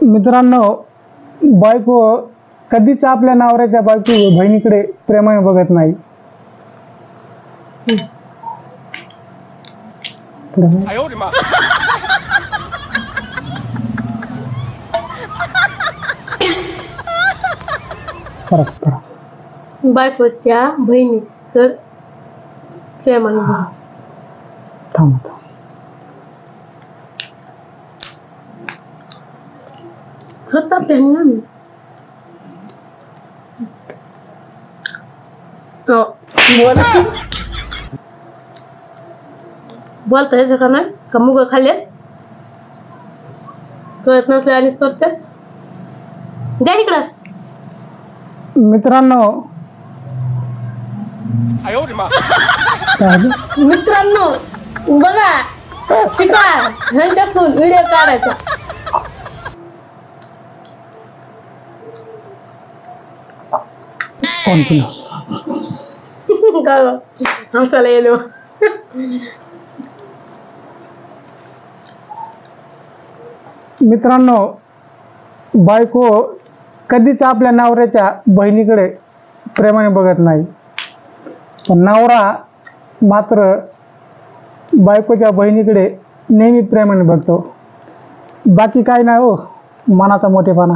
मित्रांनो, बायको कधीच आपल्या नवऱ्याच्या बहिणीकडे प्रेमाने बघत नाही. बायकोच्या बहिणी तर प्रेमाने बघत. थांब. होता प्रेम ना. बोलता यायचं का नाही का मुग खाल्ले कळत नसले आणि करते द्या इकडं. मित्रांनो, मित्रांनो बघा शिका ह्यांच्याकडून व्हिडिओ काढायचा. हसायला येलो. मित्रांनो, बायको कधीच आपल्या नवऱ्याच्या बहिणीकडे प्रेमाने बघत नाही, पण नवरा मात्र बायकोच्या बहिणीकडे नेहमी प्रेमाने बघतो. बाकी काय नाही हो, मनाचा मोठेपणा.